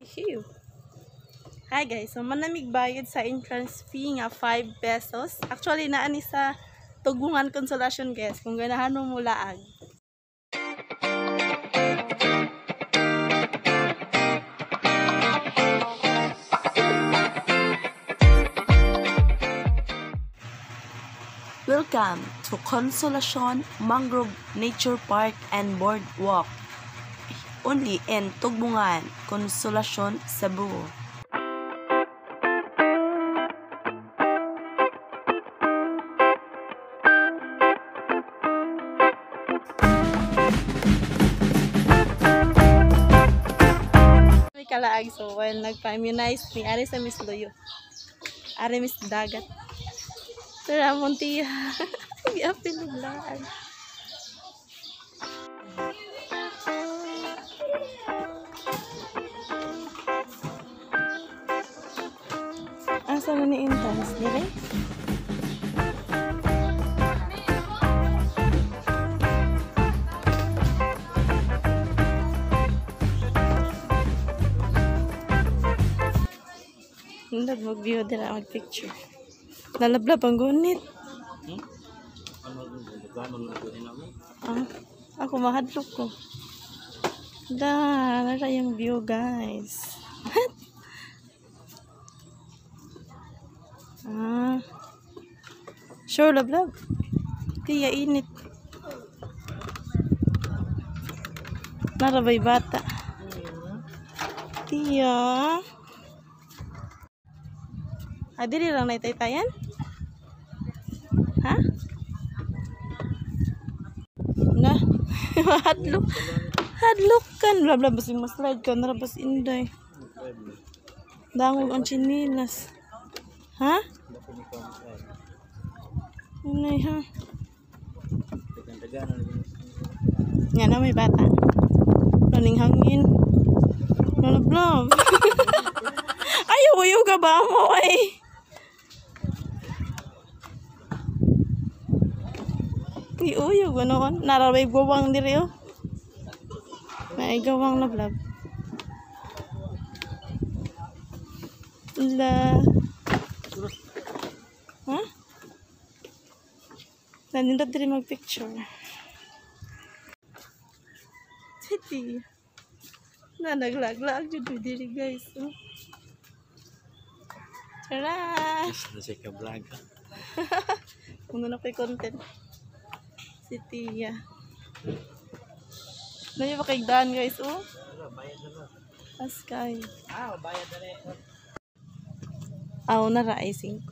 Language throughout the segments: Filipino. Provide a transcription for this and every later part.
Phew. Hi guys, so manamig bayad sa entrance fee nga 5 pesos. Actually naani sa Tugbongan Consolacion guys, kung ganahan mo laag. Welcome to Consolacion, Mangrove Nature Park and Boardwalk. Only in Tugbongan, Consolacion, Cebu. May kalaag so while nagpa-immunize ni Ari sa Miss Loyo. Ari Miss Dagat. Tara Montia. Iapil lang. Asa na ni entrance dire? Nandad mag-view dira mag-picture. Nalablab ang gunit. Ako mahadlok ko. Nara yung view guys. Sure lablab. Tiya init. Narabay bata. Tiya. Dili lang na itaytayan? Ha? Na? Hadlok. Hadlok kan. Blabla basi mas slide ka. Narabas inday. Dangog ang chinilas. Ha? Unay ha? Yan na may bata. Running hangin. Blabla. Ayaw ka ba mo ay? Uyog ganoon. Narabay gawang diri oh. May gawang lablab. La. Ha? Nandito diri mag-picture. Titi. Na naglaglag jud diri guys. Oh. Tara. Nasa ka vlog. Kuno na ko'y content. Si Tia. Naya ba kaigdaan guys, oh? Bayad na ba? Askay. Bayad na rin. Nara ay 5.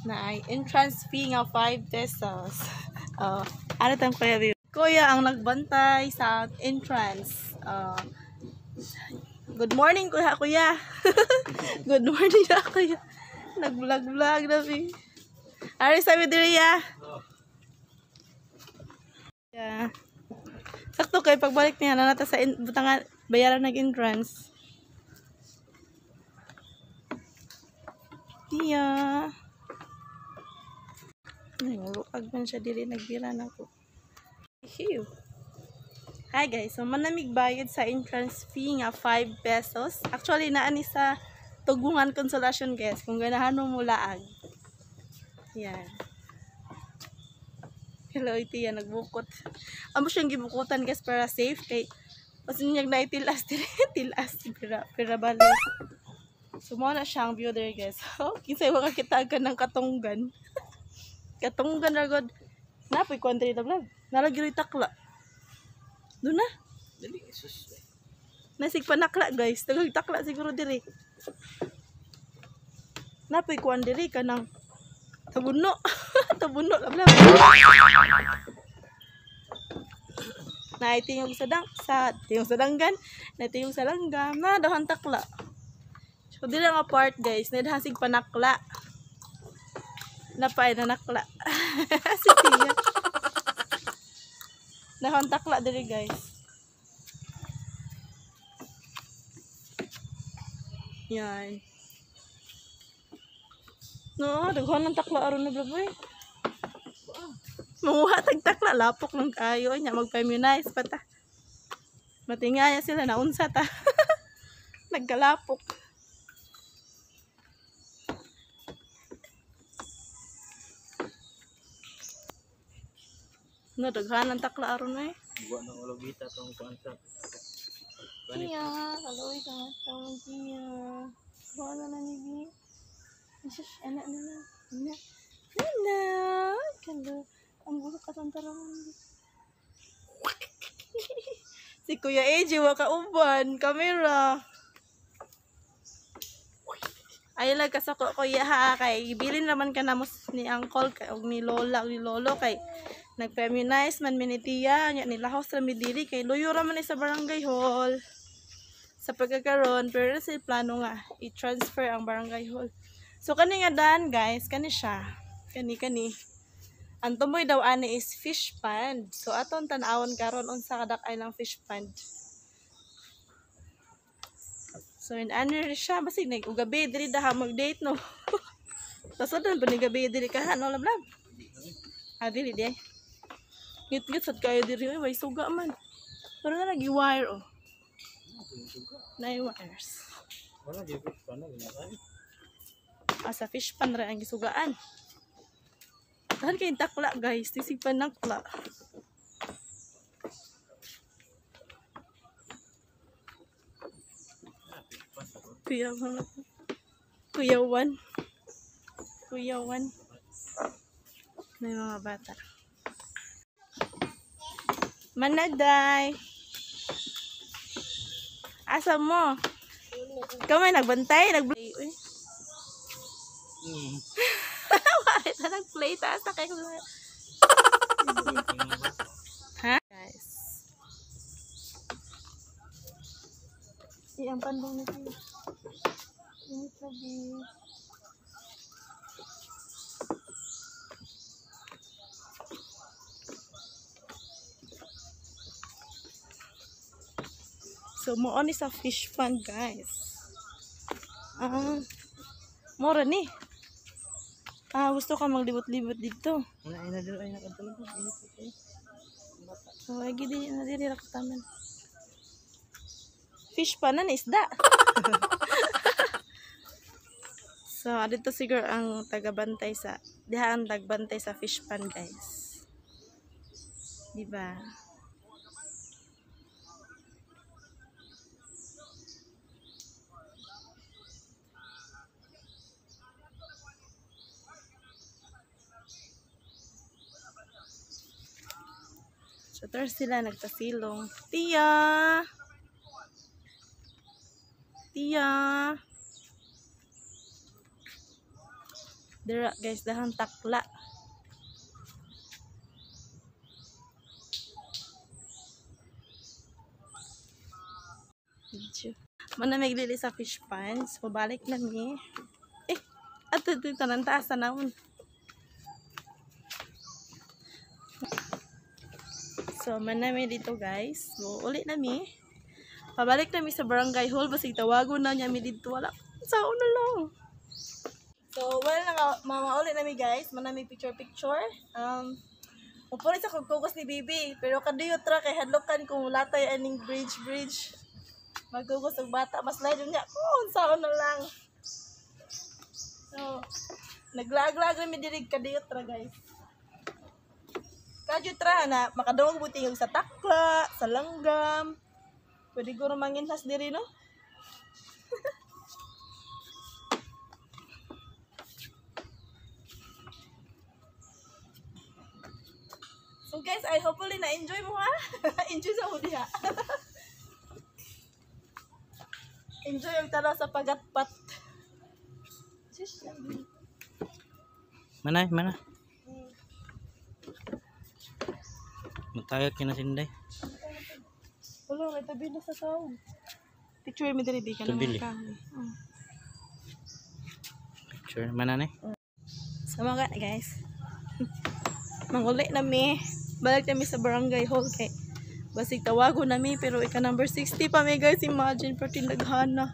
Naay entrance fee nga 5 pesos. Ano tang kuya view? Kuya ang nagbantay sa entrance. Good morning kuya. Good morning na kuya. Nag-vlog na vi. Ari sabi diri ya. Yeah. Sakto kay pagbalik niya na nata sa butangan bayaran nag-entrance. Tiya. Nangulukag man siya dili nagbira na ko. Hi guys, so manamig bayad sa entrance fee nga 5 pesos. Actually naani sa Tugbongan Consolacion guys, kung ganahan mo laag. Yan. Hello, iti yan, nagbukot. Amo siyang gibukutan guys para safe. Kay, kasi niyag na itilas, pira bali. So, mo na siyang view there guys. Kinsay makakita ka ng katunggan. Katunggan na god. Napoy ko ang dito vlog. Nalagiri takla. Doon na. Dali, sus. Nasig panakla guys. Tagag takla siguro diri. Napoy ko ang diri ka ng tabuno. Tabuno labla. Na itingog tingog sa danggan, na tingog sa langgam, na dahan takla. So dili nga part guys, na hasig panakla. Napay na nakla. Si Tia. Dahan takla diri guys. Yan. No, daghan ng takla aron na blaboy. Manguha tag takla lapok ng kayo nya magpa-immunize pata. Matingaya sila na unsa ta. Nagkalapok. No, daghanan takla aron eh. Buwa ng ulogita itong konsa. Iya, kalau ikaw matawag niya. Wala na ni Bi. Asus, anak na na. Anak. Nana. Kalau ang bulok katantarangan. Si Kuya AJ wa kauban, kamera. Ay lang kasako kuya ha kay ibilin naman ka namos ni uncle kay og ni lola og ni lolo kay nag-feminize man minitiya nya nilahos ra mi diri kay luyo ra man ni sa barangay hall. Sa pagkakaroon pero sa plano nga i-transfer ang barangay hall. So kani nga dan guys, kani siya. Kani. Ang tumoy daw ani is fish pond. So aton tan-awon karon unsa kadak-ay lang fish pond. So in honor siya basig nag-ugabi diri daha mag-date no. Tasod na ba ni gabi diri ka ano lablab. Dili di. Ngit-ngit sad kayo diri way suga man. Pero na nagi-wire oh. Nine wires. Wala, di fish pa na, ginakay. Sa fish pan ra ang gisugaan. Tahan kay takla guys, tisipan nakla. Kuya Wan. May mga bata. Manaday. Asa mo? Kamay nagbantay, nagplay. Uy. Bakit na nagplay? Taas na kayo. Ha? Guys. Ang pandong nito. Init lagi. So, mo ni sa fish pond, guys. Mora ni. Gusto ka maglibot-libot dito. Ay nakatulog. So, ay gidi na diri ra kataman. Fish pond na isda. So, dito siguro ang tagabantay sa diha ang tagbantay sa fish pond, guys. Diba? So, there's sila nagpasilong. Tia! Dira guys, dahang takla. Manamig dili sa fish pond. So, balik na mi. Ato tanan taas na naman. So, manami dito guys. So, ulit nami. Pabalik nami sa barangay hall. Basig tawagon na niya mi dito. Wala. Sao na lang. So, wala na mama ulit nami guys. Manami picture. Upulit sa kugkugos ni Bibi. Pero kadiyot ra kay hadlokan kung latay aning bridge. Magkugos ng bata. Mas layo niya. Sao na lang. So, naglag-lag nami dirig kadiyot ra guys. Kadyo tra na makadawang buti yung sa takla, sa langgam. Pwede ko rumanginhas diri no. So guys, I hopefully na-enjoy mo ha. Enjoy sa huli ha. Enjoy yung tanaw sa pagatpat. Mana? Matayag ka na sinday. Wala, may tabi na sa tao. Picture mo dali, di ka naman kami. Picture, mana na? So mga guys. Manguli nami. Balik nami sa barangay hall kay basig tawago nami pero ika number 60 pa mi guys. Imagine pati naghana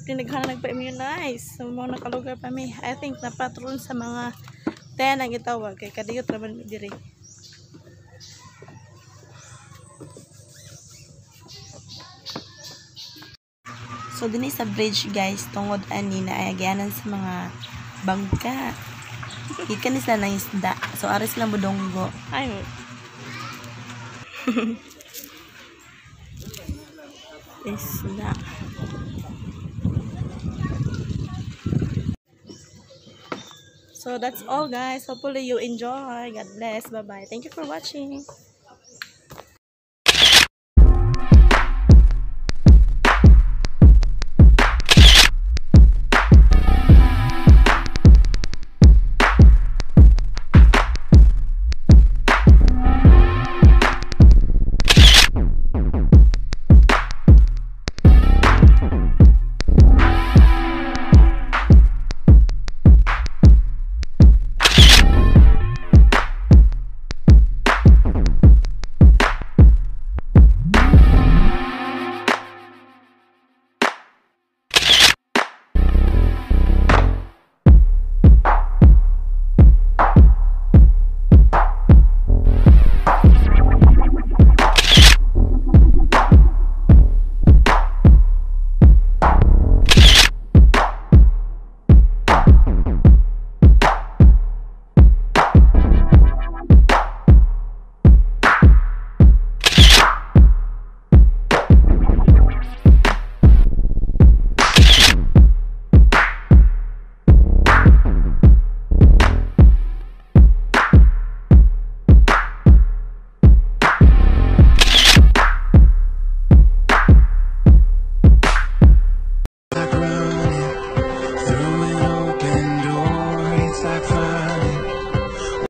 nagpa-immunize. So mga nakalugar pa mi. I think napatron sa mga 10 ang itawag kay kadiyot raman mi diri. So dinhi sa bridge guys, tungod ani na ay agyanan sa mga bangka. Ikan ni sila ng isda. So aris lang budonggo. Ay. Isda. So that's all guys. Hopefully you enjoy. God bless. Bye-bye. Thank you for watching.